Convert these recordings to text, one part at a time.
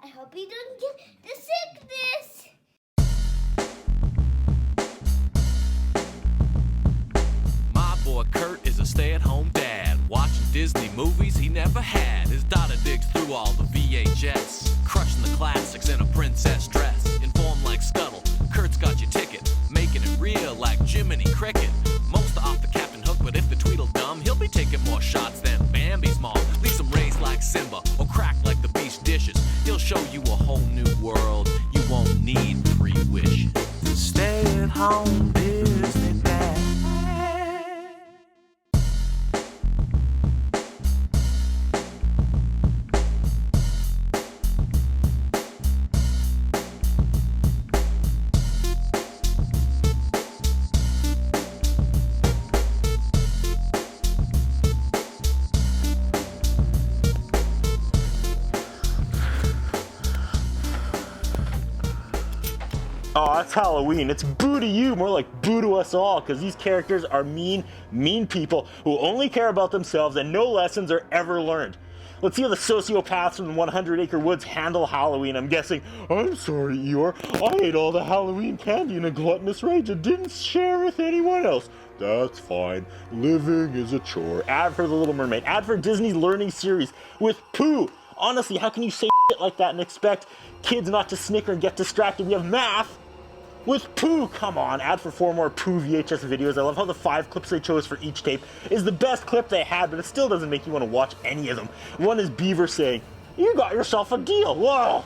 I hope you don't get the sickness. My boy Kurt is a stay-at-home dad, watching Disney movies he never had. His daughter digs through all the VHS, crushing the classics in a princess dress. Informed like Scuttle, Kurt's got your ticket, making it real like Jiminy Cricket. Most off the Captain Hook, but if the Tweedle dumb, he'll be taking more shots than Bambi's mom. Leaves him raised like Simba, or cracked like the beast dishes. He'll show you a whole new world, you won't need 3 wishes. Stay-at-home Disney dad. Oh, that's Halloween. It's boo to you, more like boo to us all, because these characters are mean people who only care about themselves and no lessons are ever learned. Let's see how the sociopaths from the 100 Acre Woods handle Halloween. I'm guessing, I'm sorry, Eeyore, I ate all the Halloween candy in a gluttonous rage and didn't share with anyone else. That's fine. Living is a chore. Ad for The Little Mermaid. Ad for Disney's Learning Series with Pooh. Honestly, how can you say shit like that and expect kids not to snicker and get distracted? We have math with Pooh. Come on, ad for 4 more Pooh VHS videos. I love how the 5 clips they chose for each tape is the best clip they had, but it still doesn't make you want to watch any of them. One is Beaver saying, "You got yourself a deal." Whoa!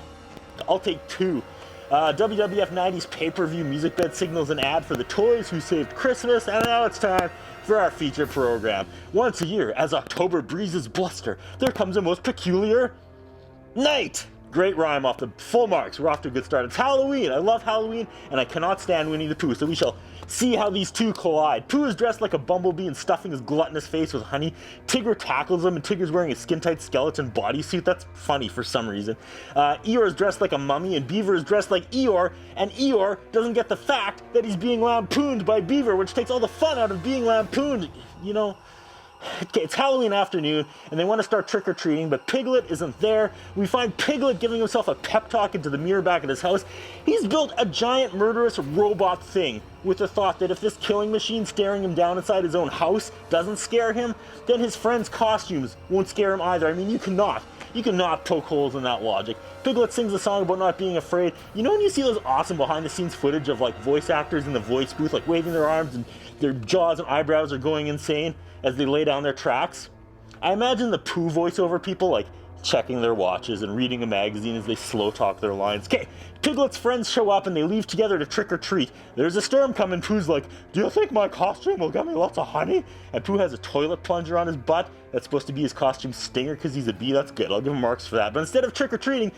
I'll take 2. WWF 90s pay-per-view music bed signals an ad for the toys who saved Christmas, and now it's time for our feature program. Once a year, as October breezes bluster, there comes a most peculiar night. Great rhyme off the full marks. We're off to a good start. It's Halloween. I love Halloween, and I cannot stand Winnie the Pooh, so we shall see how these two collide. Pooh is dressed like a bumblebee and stuffing his gluttonous face with honey. Tigger tackles him, and Tigger's wearing a skin-tight skeleton bodysuit. That's funny for some reason. Eeyore is dressed like a mummy, and Beaver is dressed like Eeyore, and Eeyore doesn't get the fact that he's being lampooned by Beaver, which takes all the fun out of being lampooned, you know. Okay, it's Halloween afternoon, and they want to start trick-or-treating, but Piglet isn't there. We find Piglet giving himself a pep talk into the mirror back at his house. He's built a giant murderous robot thing with the thought that if this killing machine staring him down inside his own house doesn't scare him, then his friends' costumes won't scare him either. I mean, you cannot poke holes in that logic. Piglet sings a song about not being afraid. You know when you see those awesome behind-the-scenes footage of like voice actors in the voice booth, like waving their arms and their jaws and eyebrows are going insane as they lay down their tracks? I imagine the Pooh voiceover people like checking their watches and reading a magazine as they slow talk their lines. Okay, Piglet's friends show up and they leave together to trick or treat. There's a storm coming. Pooh's like, "Do you think my costume will get me lots of honey?" And Pooh has a toilet plunger on his butt. That's supposed to be his costume stinger because he's a bee. That's good. I'll give him marks for that. But instead of trick or treating,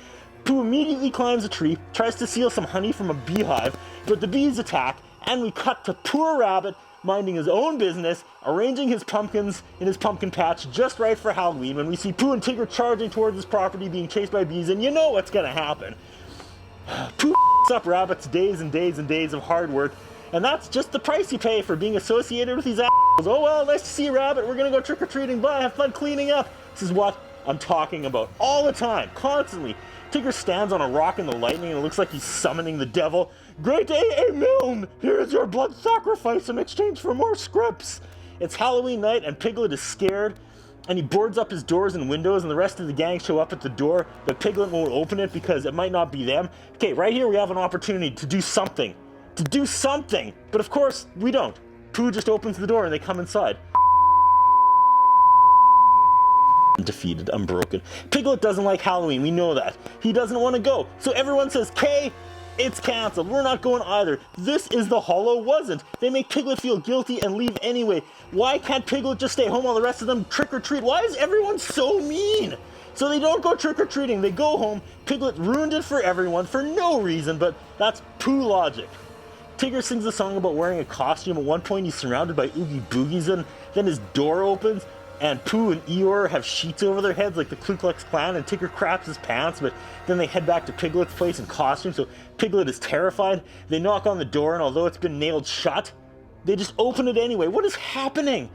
Pooh immediately climbs a tree, tries to steal some honey from a beehive, but the bees attack, and we cut to poor Rabbit minding his own business, arranging his pumpkins in his pumpkin patch just right for Halloween, when we see Pooh and Tigger charging towards his property being chased by bees, and you know what's gonna happen. Pooh up Rabbit's days and days and days of hard work, and that's just the price you pay for being associated with these assholes. Oh well, nice to see you, Rabbit. We're gonna go trick-or-treating. Bye, have fun cleaning up. This is what I'm talking about all the time, constantly. Tigger stands on a rock in the lightning and it looks like he's summoning the devil. "Great A.A. Milne, here is your blood sacrifice in exchange for more scripts." It's Halloween night and Piglet is scared and he boards up his doors and windows, and the rest of the gang show up at the door, but Piglet won't open it because it might not be them. Okay, right here we have an opportunity to do something. But of course, we don't. Pooh just opens the door and they come inside. Defeated, unbroken. Piglet doesn't like Halloween, we know that. He doesn't want to go, so everyone says, "Kay, it's canceled. We're not going either." This is the Hollow Wasn't. They make Piglet feel guilty and leave anyway. Why can't Piglet just stay home while the rest of them trick-or-treat? Why is everyone so mean? So they don't go trick-or-treating, they go home. Piglet ruined it for everyone for no reason, but that's Pooh logic. Tigger sings a song about wearing a costume. At one point he's surrounded by Oogie Boogies, and then his door opens and Pooh and Eeyore have sheets over their heads like the Ku Klux Klan, and Tigger craps his pants, but then they head back to Piglet's place in costume, so Piglet is terrified. They knock on the door, and although it's been nailed shut, they just open it anyway. What is happening?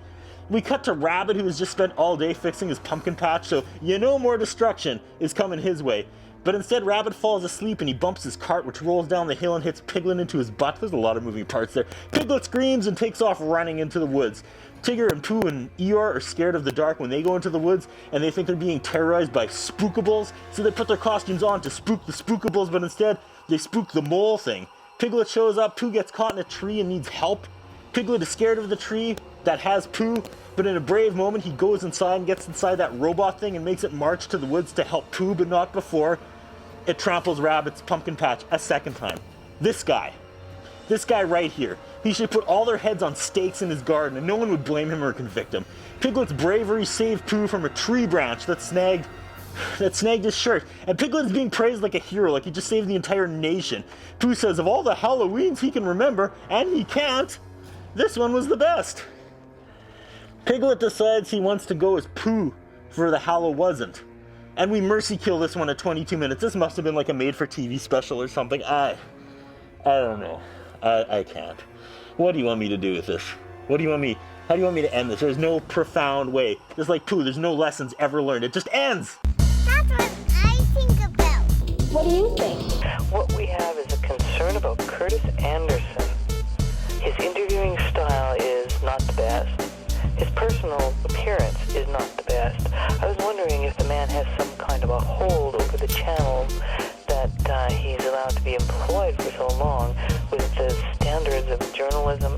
We cut to Rabbit, who has just spent all day fixing his pumpkin patch, so you know more destruction is coming his way. But instead, Rabbit falls asleep and he bumps his cart, which rolls down the hill and hits Piglet into his butt. There's a lot of moving parts there. Piglet screams and takes off running into the woods. Tigger and Pooh and Eeyore are scared of the dark when they go into the woods, and they think they're being terrorized by spookables, so they put their costumes on to spook the spookables, but instead, they spook the mole thing. Piglet shows up, Pooh gets caught in a tree and needs help. Piglet is scared of the tree that has Pooh, but in a brave moment, he goes inside and gets inside that robot thing and makes it march to the woods to help Pooh, but not before it tramples Rabbit's pumpkin patch a second time. This guy right here, he should put all their heads on stakes in his garden and no one would blame him or convict him. Piglet's bravery saved Pooh from a tree branch that snagged his shirt, and Piglet is being praised like a hero, like he just saved the entire nation. Pooh says of all the Halloweens he can remember, and he can't, this one was the best. Piglet decides he wants to go as Pooh for the Hallow-wasn't. And we mercy kill this one at 22 minutes. This must have been like a made-for-TV special or something. I don't know. I can't. What do you want me to do with this? How do you want me to end this? There's no profound way. Just like Pooh, there's no lessons ever learned. It just ends. That's what I think about. What do you think? What we have is a concern about Curtis Anderson. His interviewing style is not the best. His personal appearance is not the best. I was wondering if the man has some kind of a hold over the channel that he's allowed to be employed for so long with the standards of journalism